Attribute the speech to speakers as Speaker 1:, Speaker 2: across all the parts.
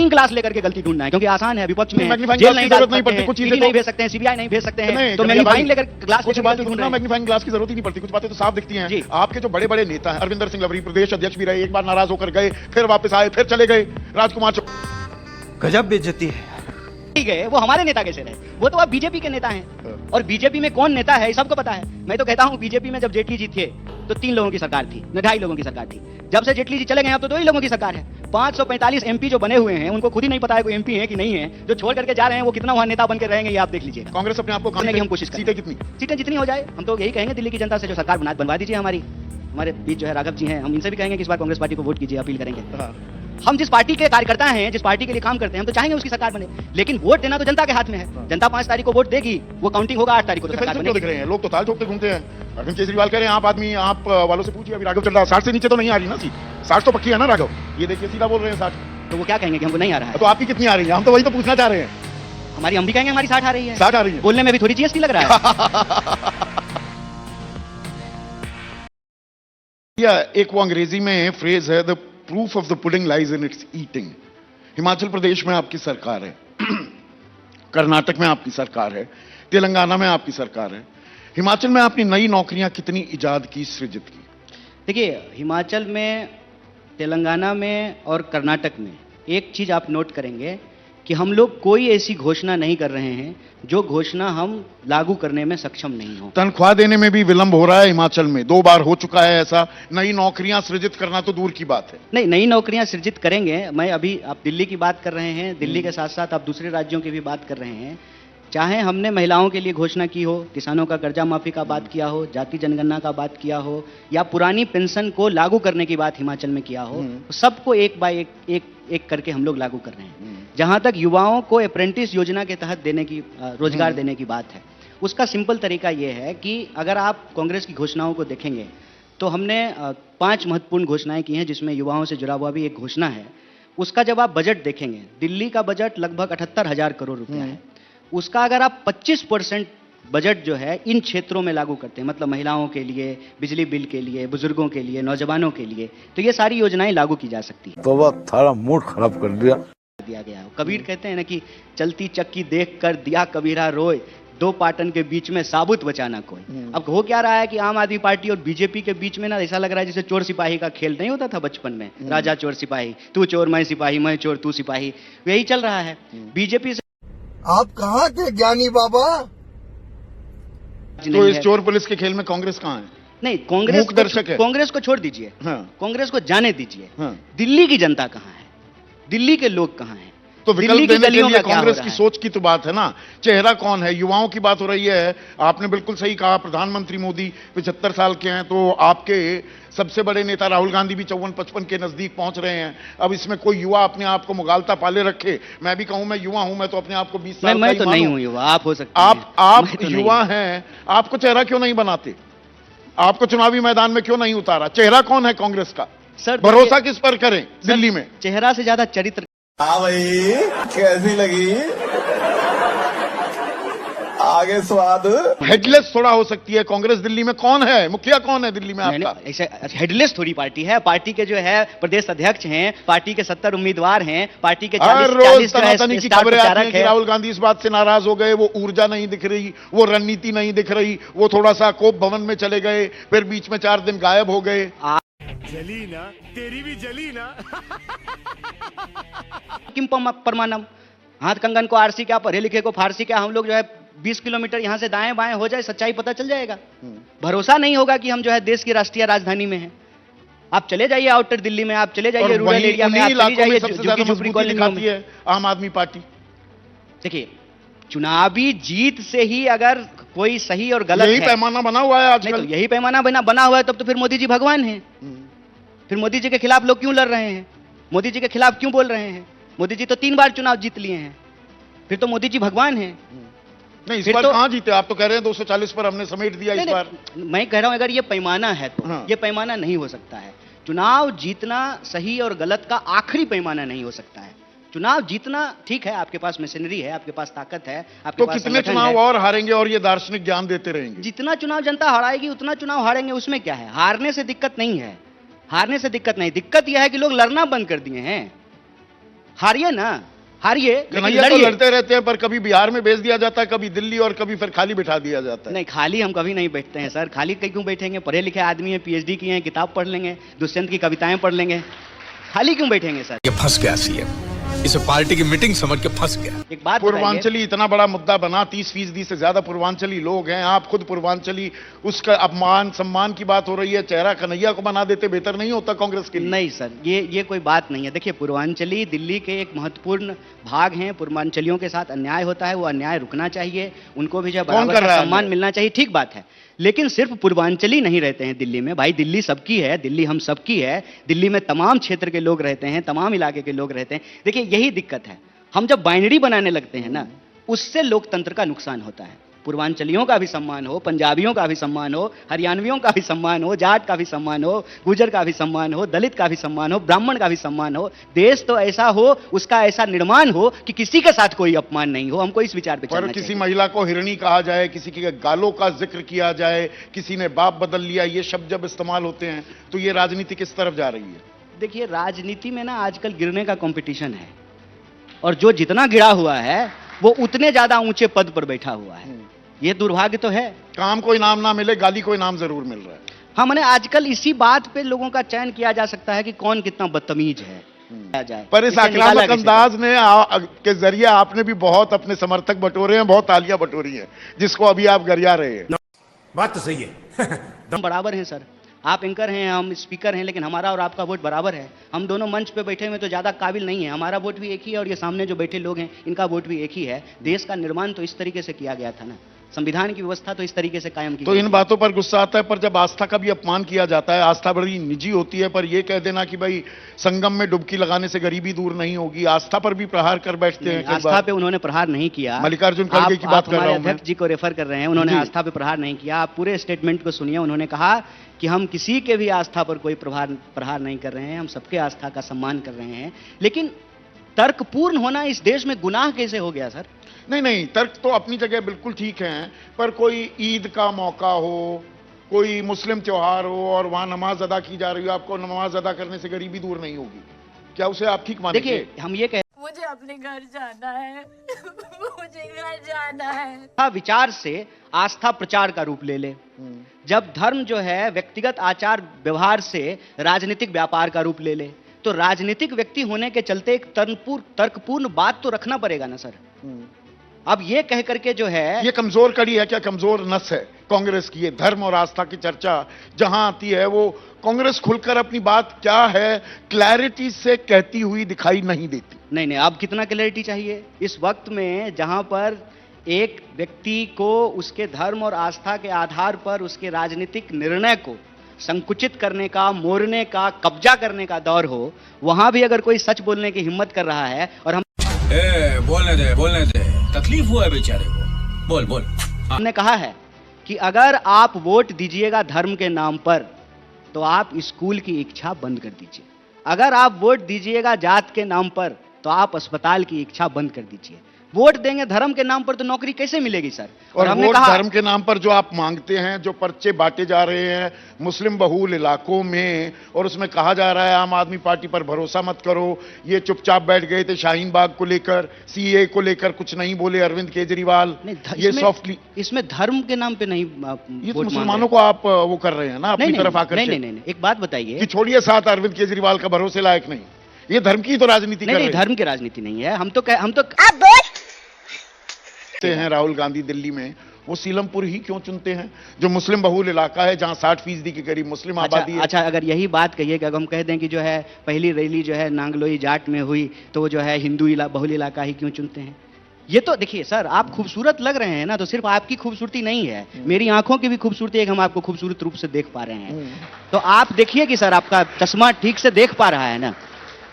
Speaker 1: Magnifying glass लेकर के गलती ढूंढना है, क्योंकि आसान है, विपक्ष में
Speaker 2: मैग्नीफाइंग
Speaker 1: जेल
Speaker 2: ग्लास
Speaker 1: नहीं
Speaker 2: की जरूरत
Speaker 1: डाल
Speaker 2: नहीं पड़ती,
Speaker 1: सकते
Speaker 2: कुछ
Speaker 1: हैं,
Speaker 2: चीजें
Speaker 1: ईडी
Speaker 2: तो
Speaker 1: नहीं भेज सकते हैं, सीबीआई नहीं भेज सकते हैं, तो
Speaker 2: कन्हैया
Speaker 1: मैग्नीफाइंग
Speaker 2: भाई,
Speaker 1: लेकर ग्लास
Speaker 2: कुछ बातें
Speaker 1: ढूंढ
Speaker 2: सुनना,
Speaker 1: रहे हैं।
Speaker 2: मैग्नीफाइंग ग्लास की जरूरत ही नहीं पड़ती, कुछ बातें तो साफ दिखती
Speaker 1: जी।
Speaker 2: हैं। आपके जो बड़े बड़े नेता हैं, अरविंदर सिंह लवरी प्रदेश अध्यक्ष भी रहे, एक बार नाराज होकर गए, फिर वापस आए, फिर चले गए। राजकुमार
Speaker 3: गजब बेइज्जती है।
Speaker 1: गए वो हमारे नेता कैसे रहे? वो तो अब बीजेपी के नेता हैं, और बीजेपी में कौन नेता है सबको पता है। मैं तो कहता हूं बीजेपी में जब जेटली जी थे तो 3 लोगों की सरकार थी, 2.5 लोगों की सरकार थी। जब से जेटली जी चले गए अब तो 2 ही लोगों की सरकार है। 545 एमपी जो बने हुए हैं उनको खुद ही नहीं पता है कोई एमपी है कि नहीं है। जो छोड़ करके जा रहे हैं वो कितना वहां नेता बन के रहेंगे ये आप देख लीजिए।
Speaker 2: कांग्रेस अपने आप को
Speaker 1: करने की हम कोशिश
Speaker 2: सीटें कितनी?
Speaker 1: सीटें जितनी हो जाए हम तो यही कहेंगे दिल्ली की जनता से, जो सरकार बनवा दीजिए हमारी। हमारे बीच जो है राघव जी हैं, हम इनसे भी कहेंगे कि इस बार कांग्रेस पार्टी को वोट कीजिए, अपील करेंगे। हम जिस पार्टी के कार्यकर्ता हैं, जिस पार्टी के लिए काम करते हैं, हम तो चाहेंगे उसकी सरकार बने, लेकिन वोट देना तो जनता के हाथ में है। जनता 5 तारीख को वोट देगी, वो काउंटिंग होगा 8 तारीख को तो सरकार
Speaker 2: दिख रहे हैं लोग, तो ताल ठोकते घूमते हैं। अरविंद केजरीवाल कह रहे हैं आप आदमी, आप वालों से पूछिए, अभी राघव चल रहा है 60 से नीचे तो नहीं आ रही ना सीट, 60 तो पक्की है ना राघव, ये देखिए सीधा बोल रहे हैं 60।
Speaker 1: तो वो क्या कहेंगे कि हमको नहीं आ रहा है?
Speaker 2: तो आपकी कितनी आ रही है? हम तो वही तो पूछना चाह रहे हैं।
Speaker 1: हमारी हम भी कहेंगे हमारी 60 आ रही है।
Speaker 2: 60 आ रही है,
Speaker 1: बोलने में भी थोड़ी जीएसटी लग रहा है।
Speaker 2: एक वो अंग्रेजी में फ्रेज है, the proof of the pudding lies in its eating. Himachal Pradesh में आपकी सरकार है, कर्नाटक में आपकी सरकार है, तेलंगाना में आपकी सरकार है। हिमाचल में आपने नई नौकरियां कितनी इजाद की, सृजित की?
Speaker 1: देखिए, हिमाचल में, तेलंगाना में और कर्नाटक में एक चीज आप नोट करेंगे कि हम लोग कोई ऐसी घोषणा नहीं कर रहे हैं जो घोषणा हम लागू करने में सक्षम नहीं हो।
Speaker 2: तनख्वाह देने में भी विलंब हो रहा है हिमाचल में, 2 बार हो चुका है ऐसा। नई नौकरियां सृजित करना तो दूर की बात है।
Speaker 1: नहीं, नई नौकरियां सृजित करेंगे। मैं अभी, आप दिल्ली की बात कर रहे हैं, दिल्ली के साथ साथ आप दूसरे राज्यों की भी बात कर रहे हैं। चाहे हमने महिलाओं के लिए घोषणा की हो, किसानों का कर्जा माफी का बात किया हो, जाति जनगणना का बात किया हो, या पुरानी पेंशन को लागू करने की बात हिमाचल में किया हो, सबको एक बाय एक करके हम लोग लागू कर रहे हैं। जहां तक युवाओं को अप्रेंटिस योजना के तहत देने की, रोजगार देने की बात है, उसका सिंपल तरीका यह है कि अगर आप कांग्रेस की घोषणाओं को देखेंगे तो हमने 5 महत्वपूर्ण घोषणाएं की हैं, जिसमें युवाओं से जुड़ा हुआ भी एक घोषणा है। उसका जब आप बजट देखेंगे, दिल्ली का बजट लगभग 78,000 करोड़ रुपया है। उसका अगर आप 25% बजट जो है इन क्षेत्रों में लागू करते हैं, मतलब महिलाओं के लिए, बिजली बिल के लिए, बुजुर्गों के लिए, नौजवानों के लिए, तो ये सारी योजनाएं लागू की जा सकती है।
Speaker 3: तो वह थारा मूड खराब कर दिया
Speaker 1: गया है। कबीर कहते हैं ना कि चलती चक्की देख कर दिया कबीरा रोए, 2 पाटन के बीच में साबुत बचाना कोई। अब हो क्या रहा है कि आम आदमी पार्टी और बीजेपी के बीच में ना ऐसा लग रहा है जैसे चोर सिपाही का खेल नहीं होता था बचपन में, राजा चोर सिपाही, तू चोर मैं सिपाही, मैं चोर तू सिपाही, यही चल रहा है। बीजेपी से
Speaker 4: आप कहाँ के ज्ञानी बाबा?
Speaker 2: तो इस चोर पुलिस के खेल में कांग्रेस कहां है?
Speaker 1: नहीं, कांग्रेस
Speaker 2: मूकदर्शक है।
Speaker 1: कांग्रेस को छोड़ दीजिए, कांग्रेस को जाने दीजिए।
Speaker 2: हाँ।
Speaker 1: दिल्ली की जनता कहां है? दिल्ली के लोग कहां हैं?
Speaker 2: तो
Speaker 1: दिल्ली
Speaker 2: विकल्प
Speaker 1: की
Speaker 2: देने के
Speaker 1: गलियों
Speaker 2: लिए
Speaker 1: में क्या हो
Speaker 2: कांग्रेस
Speaker 1: रहा
Speaker 2: की
Speaker 1: है?
Speaker 2: सोच की तो बात है ना। चेहरा कौन है? युवाओं की बात हो रही है। आपने बिल्कुल सही कहा, प्रधानमंत्री मोदी 75 साल के हैं, तो आपके सबसे बड़े नेता राहुल गांधी भी 54-55 के नजदीक पहुंच रहे हैं। अब इसमें कोई युवा अपने आप को मुगालता पाले रखे। मैं भी कहूं मैं युवा हूं, मैं तो अपने आप को 20 साल
Speaker 1: मैं
Speaker 2: का
Speaker 1: तो
Speaker 2: ही
Speaker 1: नहीं
Speaker 2: मानूं।
Speaker 1: हूं युवा, आप हो सकते हैं।
Speaker 2: आप
Speaker 1: मैं तो
Speaker 2: युवा हैं, आपको चेहरा क्यों नहीं बनाते? आपको चुनावी मैदान में क्यों नहीं उतारा? चेहरा कौन है कांग्रेस का?
Speaker 1: सर,
Speaker 2: भरोसा किस पर करें दिल्ली में?
Speaker 1: चेहरा से ज्यादा चरित्र।
Speaker 4: हाँ भाई, कैसी लगी? आगे स्वाद।
Speaker 2: हेडलेस थोड़ा हो सकती है कांग्रेस दिल्ली में। कौन है मुखिया, कौन है दिल्ली में आपका?
Speaker 1: ऐसे हेडलेस थोड़ी पार्टी है। पार्टी के जो है प्रदेश अध्यक्ष हैं, पार्टी के 70 उम्मीदवार हैं, पार्टी के 40
Speaker 2: रोज तनातनी की
Speaker 1: स्टार
Speaker 2: खबरें आती हैं
Speaker 1: प्रचारक
Speaker 2: कि
Speaker 1: हैं।
Speaker 2: राहुल गांधी इस बात से नाराज हो गए, वो ऊर्जा नहीं दिख रही, वो रणनीति नहीं दिख रही, वो थोड़ा सा कोप भवन में चले गए, फिर बीच में 4 दिन गायब हो गए।
Speaker 5: जली ना, तेरी भी जली ना।
Speaker 1: किम परमानम, हाथ कंगन को आरसी क्या, पढ़े लिखे को फारसी क्या। हम लोग जो है 20 किलोमीटर यहां से दाएं बाएं हो जाए, सच्चाई पता चल जाएगा। भरोसा नहीं होगा कि हम जो है देश की राष्ट्रीय राजधानी में हैं। आप चले जाइए आउटर दिल्ली में, आप चले जाइए रूरल एरिया में, आप चले जाइए झुग्गी कॉलोनी
Speaker 2: दिखाती
Speaker 1: में।
Speaker 2: है आम आदमी पार्टी।
Speaker 1: देखिए, चुनावी जीत से ही अगर कोई सही और गलत
Speaker 2: यही
Speaker 1: है,
Speaker 2: पैमाना बना हुआ है
Speaker 1: नहीं तो
Speaker 2: आजकल।
Speaker 1: यही पैमाना बना हुआ है, तब तो फिर मोदी जी भगवान हैं। फिर मोदी जी के खिलाफ लोग क्यों लड़ रहे हैं? मोदी जी के खिलाफ क्यों बोल रहे हैं? मोदी जी तो 3 बार चुनाव जीत लिए हैं, फिर तो मोदी जी भगवान हैं।
Speaker 2: नहीं, इस
Speaker 1: फिर
Speaker 2: बार
Speaker 1: तो-
Speaker 2: कहां जीते? आप तो कह रहे हैं 240 पर हमने समेट दिया इस
Speaker 1: नहीं,
Speaker 2: बार।
Speaker 1: मैं कह रहा हूं अगर ये पैमाना है तो
Speaker 2: हाँ।
Speaker 1: ये पैमाना नहीं हो सकता है। चुनाव जीतना सही और गलत का आखिरी पैमाना नहीं हो सकता है। चुनाव जीतना ठीक है, आपके पास मशीनरी है, आपके पास ताकत है, आपके
Speaker 2: तो
Speaker 1: पास
Speaker 2: कितने
Speaker 1: संगठन
Speaker 2: चुनाव
Speaker 1: है।
Speaker 2: और हारेंगे और ये दार्शनिक ज्ञान देते रहेंगे?
Speaker 1: जितना चुनाव जनता हराएगी उतना चुनाव हारेंगे, उसमें क्या है? हारने से दिक्कत नहीं है, हारने से दिक्कत नहीं, दिक्कत यह है कि लोग लड़ना बंद कर दिए हैं। हारिए ना, हारिए, लेकिन
Speaker 2: कन्हैया तो
Speaker 1: लड़िए।
Speaker 2: लड़ते रहते हैं, पर कभी बिहार में भेज दिया जाता है, कभी दिल्ली, और कभी फिर खाली बिठा दिया जाता है।
Speaker 1: नहीं, खाली हम कभी नहीं बैठते हैं सर। खाली क्यों बैठेंगे? पढ़े लिखे आदमी हैं, पीएचडी किए हैं, किताब पढ़ लेंगे, दुष्यंत की कविताएं पढ़ लेंगे। खाली क्यों बैठेंगे सर?
Speaker 3: ये फंस गया सीएम, इसे पार्टी की मीटिंग समझ के फंस गया।
Speaker 1: एक बात बताइए,
Speaker 2: पूर्वांचली इतना बड़ा मुद्दा बना, 30% से ज्यादा पूर्वांचली लोग हैं, आप खुद पूर्वांचली, उसका अपमान सम्मान की बात हो रही है, चेहरा कन्हैया को बना देते बेहतर नहीं होता कांग्रेस के लिए?
Speaker 1: नहीं सर, ये कोई बात नहीं है। देखिए, पूर्वांचली दिल्ली के एक महत्वपूर्ण भाग हैं। पूर्वांचलियों के साथ अन्याय होता है, वो अन्याय रुकना चाहिए, उनको भी जो
Speaker 2: कौन
Speaker 1: बराबर
Speaker 2: कर
Speaker 1: का
Speaker 2: रहा है
Speaker 1: सम्मान
Speaker 2: अन्याय?
Speaker 1: मिलना चाहिए, ठीक बात है। लेकिन सिर्फ पूर्वांचली नहीं रहते हैं दिल्ली में भाई। दिल्ली सबकी है, दिल्ली हम सबकी है। दिल्ली में तमाम क्षेत्र के लोग रहते हैं, तमाम इलाके के लोग रहते हैं। देखिए, यही दिक्कत है, हम जब बाइनरी बनाने लगते हैं ना, उससे लोकतंत्र का नुकसान होता है। पूर्वांचलियों का भी सम्मान हो, पंजाबियों का भी सम्मान हो, हरियाणवियों का भी सम्मान हो, जाट का भी सम्मान हो, गुजर का भी सम्मान हो, दलित का भी सम्मान हो, ब्राह्मण का भी सम्मान हो। देश तो ऐसा हो, उसका ऐसा निर्माण हो कि किसी के साथ कोई अपमान नहीं हो। हमको इस विचार पे
Speaker 2: पर
Speaker 1: चलना
Speaker 2: किसी
Speaker 1: चाहिए।
Speaker 2: महिला को हिरणी कहा जाए, किसी के गालों का जिक्र किया जाए, किसी ने बाप बदल लिया, ये शब्द जब इस्तेमाल होते हैं तो ये राजनीति किस तरफ जा रही है?
Speaker 1: देखिए, राजनीति में ना आजकल गिरने का कंपटीशन है, और जो जितना गिरा हुआ है वो उतने ज्यादा ऊंचे पद पर बैठा हुआ है। ये दुर्भाग्य तो है।
Speaker 2: काम को इनाम ना मिले, गाली को इनाम जरूर मिल रहा है।
Speaker 1: हाँ, मैंने आजकल इसी बात पे लोगों का चयन किया जा सकता है कि कौन कितना बदतमीज है। जाए
Speaker 2: पर इस
Speaker 1: इसे निकाला
Speaker 2: आक्रामक
Speaker 1: कैसे
Speaker 2: अंदाज ने के जरिए आपने भी बहुत अपने समर्थक बटोरे हैं, बहुत तालियां बटोरी हैं, जिसको अभी आप गरिया रहे हैं।
Speaker 5: बात तो सही है।
Speaker 1: हम बराबर हैं सर। आप एंकर हैं, हम स्पीकर हैं, लेकिन हमारा और आपका वोट बराबर है। हम दोनों मंच पे बैठे हुए तो ज्यादा काबिल नहीं है। हमारा वोट भी एक ही है और ये सामने जो बैठे लोग हैं इनका वोट भी एक ही है। देश का निर्माण तो इस तरीके से किया गया था ना, संविधान की व्यवस्था तो इस तरीके से कायम की
Speaker 2: तो
Speaker 1: गई
Speaker 2: इन
Speaker 1: थी।
Speaker 2: बातों पर गुस्सा आता है, पर जब आस्था का भी अपमान किया जाता है, आस्था बड़ी निजी होती है, पर यह कह देना कि भाई संगम में डुबकी लगाने से गरीबी दूर नहीं होगी, आस्था पर भी प्रहार कर बैठते हैं कई
Speaker 1: आस्था
Speaker 2: बार।
Speaker 1: पे उन्होंने प्रहार नहीं किया।
Speaker 2: मल्लिकार्जुन खड़गे की बात कर रहा
Speaker 1: हमारे
Speaker 2: हूं मैं।
Speaker 1: अध्यक्ष जी को रेफर कर रहे हैं, उन्होंने
Speaker 2: जी।
Speaker 1: आस्था पे प्रहार नहीं किया। आप पूरे स्टेटमेंट को सुनिए। उन्होंने कहा कि हम किसी के भी आस्था पर कोई प्रहार नहीं कर रहे हैं, हम सबके आस्था का सम्मान कर रहे हैं। लेकिन तर्कपूर्ण होना इस देश में गुनाह कैसे हो गया सर?
Speaker 2: नहीं नहीं, तर्क तो अपनी जगह बिल्कुल ठीक है, पर कोई ईद का मौका हो, कोई मुस्लिम त्योहार हो और वहां नमाज अदा की जा रही हो, आपको नमाज अदा करने से गरीबी दूर नहीं होगी, क्या उसे आप ठीक मानेंगे?
Speaker 1: देखिए, हम ये
Speaker 6: मुझे अपने घर जाना है। मुझे घर जाना है।
Speaker 1: विचार से आस्था प्रचार का रूप ले ले। जब धर्म जो है व्यक्तिगत आचार व्यवहार से राजनीतिक व्यापार का रूप ले ले, तो राजनीतिक व्यक्ति होने के चलते एक तर्कपूर्ण बात तो रखना पड़ेगा ना सर। अब ये कह करके जो है,
Speaker 2: ये कमजोर कड़ी है क्या, कमजोर नस है कांग्रेस की? ये धर्म और आस्था की चर्चा जहां आती है, वो कांग्रेस खुलकर अपनी बात क्या है क्लैरिटी से कहती हुई दिखाई नहीं देती।
Speaker 1: नहीं नहीं, अब कितना क्लैरिटी चाहिए इस वक्त में, जहां पर एक व्यक्ति को उसके धर्म और आस्था के आधार पर उसके राजनीतिक निर्णय को संकुचित करने का, मोड़ने का, कब्जा करने का दौर हो, वहां भी अगर कोई सच बोलने की हिम्मत कर रहा है, और हम
Speaker 3: बोलने दे, तकलीफ हुआ है बेचारे को, बोल बोल।
Speaker 1: हमने कहा है कि अगर आप वोट दीजिएगा धर्म के नाम पर, तो आप स्कूल की इच्छा बंद कर दीजिए। अगर आप वोट दीजिएगा जात के नाम पर, तो आप अस्पताल की इच्छा बंद कर दीजिए। वोट देंगे धर्म के नाम पर तो नौकरी कैसे मिलेगी सर?
Speaker 2: और
Speaker 1: हमने
Speaker 2: वोट
Speaker 1: कहा,
Speaker 2: धर्म के नाम पर जो आप मांगते हैं, जो पर्चे बांटे जा रहे हैं मुस्लिम बहुल इलाकों में, और उसमें कहा जा रहा है आम आदमी पार्टी पर भरोसा मत करो, ये चुपचाप बैठ गए थे शाहीन बाग को लेकर, सीए को लेकर कुछ नहीं बोले अरविंद केजरीवाल, ये सॉफ्टली।
Speaker 1: इसमें धर्म के नाम पे नहीं
Speaker 2: ये तो
Speaker 1: वोट
Speaker 2: मुसलमानों को आप वो कर रहे हैं ना अपनी तरफ आकर
Speaker 1: नहीं, नहीं, एक बात बताइए
Speaker 2: कि छोड़िए साथ अरविंद केजरीवाल का भरोसे लायक नहीं, ये धर्म की तो राजनीति कर रहे
Speaker 1: नहीं, धर्म की राजनीति नहीं है। हम तो
Speaker 2: हैं राहुल गांधी दिल्ली में वो सीलमपुर ही क्यों चुनते हैं, जो मुस्लिम बहुल इलाका है, जहां 60% के करीब मुस्लिम आबादी है।
Speaker 1: अच्छा, अगर यही बात कहिए कि अगर हम कह दें कि जो है पहली रैली जो है नांगलोई जाट में हुई, तो वो जो है हिंदू बहुल इलाका ही क्यों चुनते हैं? ये तो देखिए सर, आप खूबसूरत लग रहे हैं ना, तो सिर्फ आपकी खूबसूरती नहीं है, मेरी आंखों की भी खूबसूरती है कि हम आपको खूबसूरत रूप से देख पा रहे हैं। तो आप देखिए कि सर आपका चश्मा ठीक से देख पा रहा है ना,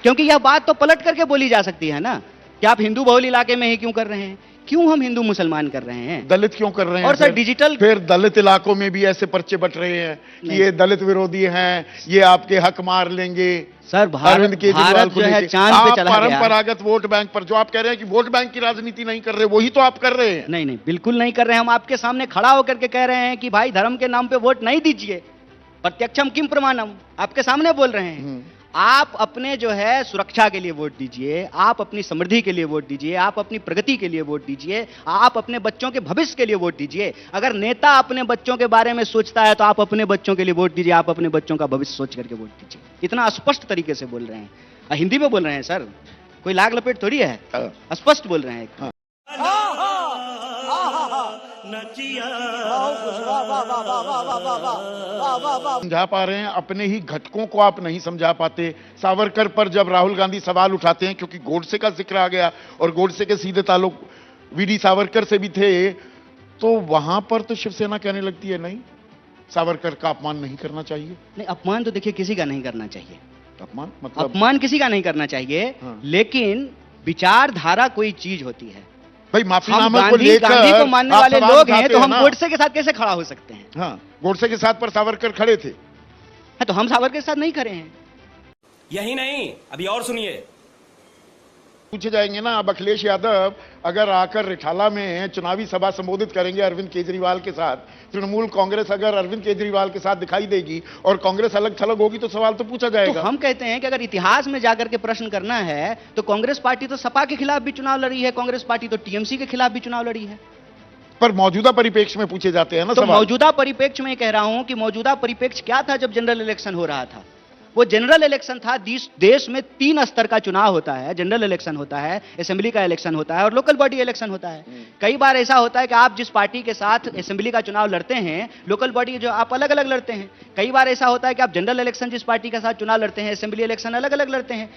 Speaker 1: क्योंकि यह बात तो पलट करके बोली जा सकती है ना कि आप हिंदू बहुल इलाके में ही क्यों कर रहे हैं, क्यों हम हिंदू मुसलमान कर रहे हैं,
Speaker 2: दलित क्यों कर रहे हैं?
Speaker 1: और सर डिजिटल
Speaker 2: फिर दलित इलाकों में भी ऐसे पर्चे बट रहे हैं कि ये दलित विरोधी हैं, ये आपके हक मार लेंगे।
Speaker 1: सर
Speaker 2: अरविंद केजरीवाल को
Speaker 1: जो है
Speaker 2: लेके
Speaker 1: चांद पे चला गया।
Speaker 2: परंपरागत वोट बैंक पर जो आप कह रहे हैं कि वोट बैंक की राजनीति नहीं कर रहे, वही तो आप कर रहे हैं।
Speaker 1: नहीं नहीं, बिल्कुल नहीं कर रहे हैं। हम आपके सामने खड़ा होकर के कह रहे हैं कि भाई धर्म के नाम पे वोट नहीं दीजिए, प्रत्यक्षम किम प्रमाणम, आपके सामने बोल रहे हैं। आप अपने जो है सुरक्षा के लिए वोट दीजिए, आप अपनी समृद्धि के लिए वोट दीजिए, आप अपनी प्रगति के लिए वोट दीजिए, आप अपने बच्चों के भविष्य के लिए वोट दीजिए। अगर नेता अपने बच्चों के बारे में सोचता है तो आप अपने बच्चों के लिए वोट दीजिए, आप अपने बच्चों का भविष्य सोच करके वोट दीजिए। इतना स्पष्ट तरीके से बोल रहे हैं, हिंदी में बोल रहे हैं सर, कोई लाग लपेट थोड़ी है, स्पष्ट बोल रहे हैं।
Speaker 2: समझा पा रहे हैं, अपने ही घटकों को आप नहीं समझा पाते। सावरकर पर जब राहुल गांधी सवाल उठाते हैं, क्योंकि गोडसे का जिक्र आ गया और गोडसे के सीधे ताल्लुक वीडी सावरकर से भी थे, तो वहां पर तो शिवसेना कहने लगती है नहीं, सावरकर का अपमान नहीं करना चाहिए।
Speaker 1: नहीं, अपमान तो देखिए किसी का नहीं करना चाहिए,
Speaker 2: अपमान मतलब
Speaker 1: अपमान किसी का नहीं करना चाहिए।
Speaker 2: हाँ।
Speaker 1: लेकिन विचारधारा कोई चीज होती है।
Speaker 2: भाई
Speaker 1: हम
Speaker 2: माफीनामे को
Speaker 1: गांधी
Speaker 2: लेकर
Speaker 1: गांधी को मानने
Speaker 2: आप
Speaker 1: वाले
Speaker 2: सवाल
Speaker 1: लोग हैं,
Speaker 2: उठाते
Speaker 1: तो हम
Speaker 2: ना।
Speaker 1: गोडसे के साथ कैसे खड़ा हो सकते हैं?
Speaker 2: हाँ, गोडसे के साथ पर सावरकर खड़े थे।
Speaker 1: तो हम सावरकर के साथ नहीं खड़े हैं।
Speaker 7: यही नहीं, अभी और सुनिए।
Speaker 2: पूछे जाएंगे ना, अब अखिलेश यादव अगर आकर रिठाला में चुनावी सभा संबोधित करेंगे अरविंद केजरीवाल के साथ, तृणमूल कांग्रेस अगर अरविंद केजरीवाल के साथ दिखाई देगी और कांग्रेस अलग थलग होगी, तो सवाल तो पूछा
Speaker 1: तो
Speaker 2: जाएगा।
Speaker 1: हम कहते हैं कि अगर इतिहास में जाकर के प्रश्न करना है तो कांग्रेस पार्टी तो सपा के खिलाफ भी चुनाव लड़ी है, कांग्रेस पार्टी तो टीएमसी के खिलाफ भी चुनाव लड़ी है।
Speaker 2: पर मौजूदा परिप्रेक्ष्य में पूछे जाते हैं ना
Speaker 1: तो
Speaker 2: सवाल।
Speaker 1: मौजूदा परिप्रेक्ष्य में कह रहा हूं कि मौजूदा परिप्रेक्ष्य क्या था जब जनरल इलेक्शन हो रहा था? वो जनरल इलेक्शन था। देश में 3 स्तर का चुनाव होता है, जनरल इलेक्शन होता है, असेंबली का इलेक्शन होता है और लोकल बॉडी इलेक्शन होता है। कई बार ऐसा होता है कि आप जिस पार्टी के साथ असेंबली का चुनाव लड़ते हैं, लोकल बॉडी जो आप अलग अलग लड़ते हैं। कई बार ऐसा होता है कि आप जनरल इलेक्शन जिस पार्टी के साथ चुनाव लड़ते हैं, असेंबली इलेक्शन अलग अलग लड़ते हैं।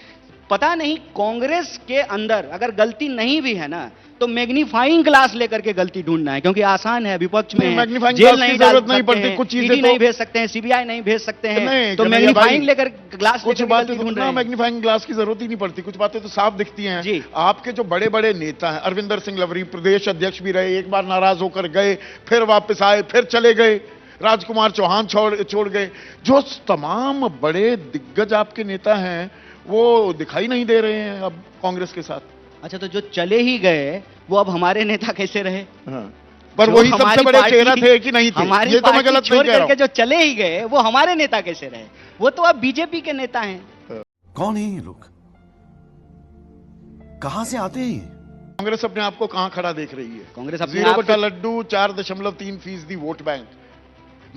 Speaker 1: पता नहीं कांग्रेस के अंदर अगर गलती नहीं भी है ना, तो मैग्नीफाइंग ग्लास लेकर के गलती ढूंढना है, क्योंकि आसान है, विपक्ष में
Speaker 2: मैग्नीफाइंग
Speaker 1: जेल
Speaker 2: ग्लास
Speaker 1: नहीं
Speaker 2: की
Speaker 1: डाल
Speaker 2: जरूरत नहीं
Speaker 1: सकते
Speaker 2: पड़ती,
Speaker 1: हैं,
Speaker 2: कुछ चीजें
Speaker 1: ईडी
Speaker 2: तो
Speaker 1: नहीं भेज सकते हैं, सीबीआई नहीं भेज सकते हैं, तो
Speaker 2: कन्हैया
Speaker 1: मैग्नीफाइंग
Speaker 2: भाई,
Speaker 1: लेकर ग्लास
Speaker 2: कुछ
Speaker 1: लेकर
Speaker 2: बातें
Speaker 1: गलती
Speaker 2: तो
Speaker 1: ढूंढ रहे हैं।
Speaker 2: मैग्नीफाइंग ग्लास की जरूरत ही नहीं पड़ती, कुछ बातें तो साफ दिखती हैं।
Speaker 1: जी।
Speaker 2: आपके जो बड़े बड़े नेता हैं, अरविंदर सिंह लवरी प्रदेश अध्यक्ष भी रहे, एक बार नाराज होकर गए, फिर वापस आए, फिर चले गए, राजकुमार चौहान छोड़ गए। जो तमाम बड़े दिग्गज आपके नेता हैं, वो दिखाई नहीं दे रहे हैं अब कांग्रेस के साथ।
Speaker 1: अच्छा, तो जो चले ही गए वो अब हमारे नेता कैसे रहे?
Speaker 2: हाँ। पर
Speaker 1: जो
Speaker 2: वही सबसे
Speaker 1: हमारी
Speaker 2: बड़े
Speaker 1: पार्टी-
Speaker 2: चेहरा थे कि नहीं थे?
Speaker 1: हमारी
Speaker 2: ये तो मैं
Speaker 1: पार्टी
Speaker 2: गलत
Speaker 1: छोड़
Speaker 2: नहीं कह रहा
Speaker 1: करके जो चले ही गए वो हमारे नेता कैसे रहे? वो तो अब बीजेपी के नेता हैं।
Speaker 5: कौन है ये लोग? कहां से आते हैं ये?
Speaker 2: कांग्रेस अपने आप को कहां खड़ा देख रही है?
Speaker 1: कांग्रेस अपने
Speaker 2: 0
Speaker 1: आप
Speaker 2: बटा
Speaker 1: को-
Speaker 2: लड्डू 4.3% वोट बैंक।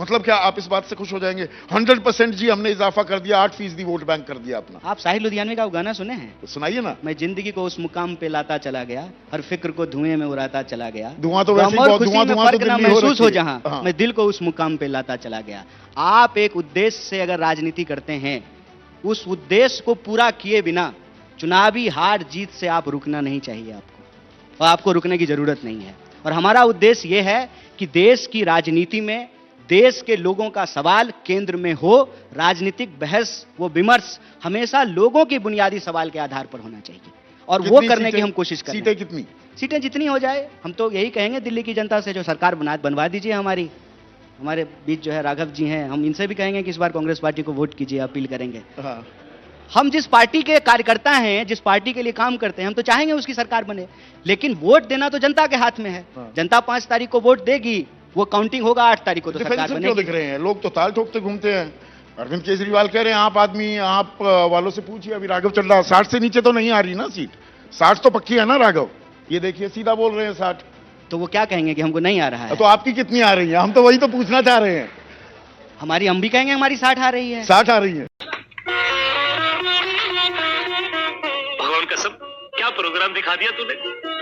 Speaker 2: मतलब क्या आप इस बात से खुश हो जाएंगे? 100% जी हमने इजाफा कर दिया, 8% वोट बैंक कर दिया अपना।
Speaker 1: आप साहिल लुधियानवी का वो गाना सुने हैं?
Speaker 2: तो सुनाइए ना।
Speaker 1: मैं जिंदगी को उस मुकाम पे लाता चला गया, हर फिक्र को धुएं में उड़ाता चला गया।
Speaker 2: धुआं तो वैसे ही
Speaker 1: गम और
Speaker 2: बहुत-
Speaker 1: खुशी
Speaker 2: धुआं-
Speaker 1: में
Speaker 2: धुआं तो
Speaker 1: फर्क ना
Speaker 2: दिल्ली हो
Speaker 1: महसूस
Speaker 2: रखी
Speaker 1: हो
Speaker 2: है।
Speaker 1: जहां,
Speaker 2: हाँ।
Speaker 1: मैं दिल को उस मुकाम पे लाता चला गया। आप एक उद्देश्य से अगर राजनीति करते हैं, उस उद्देश्य को पूरा किए बिना चुनावी हार जीत से आप रुकना नहीं चाहिए आपको, और आपको रुकने की जरूरत नहीं है। और हमारा उद्देश्य यह है कि देश की राजनीति में देश के लोगों का सवाल केंद्र में हो। राजनीतिक बहस वो विमर्श हमेशा लोगों के बुनियादी सवाल के आधार पर होना चाहिए, और वो
Speaker 2: कितनी
Speaker 1: करने की
Speaker 2: सीटें-
Speaker 1: हम कोशिश कर रहे हैं।
Speaker 2: सीटें कितनी?
Speaker 1: सीटें जितनी हो जाए, हम तो यही कहेंगे दिल्ली की जनता से, जो सरकार बनवा दीजिए हमारी। हमारे बीच जो है राघव जी हैं, हम इनसे भी कहेंगे कि इस बार कांग्रेस पार्टी को वोट कीजिए, अपील करेंगे।
Speaker 2: हाँ।
Speaker 1: हम जिस पार्टी के कार्यकर्ता हैं, जिस पार्टी के लिए काम करते हैं, हम तो चाहेंगे उसकी सरकार बने, लेकिन वोट देना तो जनता के हाथ में है।
Speaker 2: हाँ।
Speaker 1: जनता 5 तारीख को वोट देगी, वो काउंटिंग होगा 8 तारीख को, तो सरकार
Speaker 2: डिफेंसिव क्यों
Speaker 1: बनेगी।
Speaker 2: दिख रहे हैं? लोग तो ताल ठोकते घूमते हैं। अरविंद केजरीवाल कह रहे हैं आप आदमी, आप वालों से पूछिए, अभी राघव चल रहा 60 से नीचे तो नहीं आ रही ना सीट। 60 तो पक्की है ना राघव? ये देखिए सीधा बोल रहे हैं 60।
Speaker 1: तो वो क्या कहेंगे कि हमको नहीं आ रहा है?
Speaker 2: तो आपकी कितनी आ रही है? हम तो वही तो पूछना चाह रहे हैं।
Speaker 1: हमारी, हम भी कहेंगे हमारी 60 आ रही है।
Speaker 2: 60 आ रही है।
Speaker 8: भगवान कसम, क्या प्रोग्राम दिखा दिया तूने।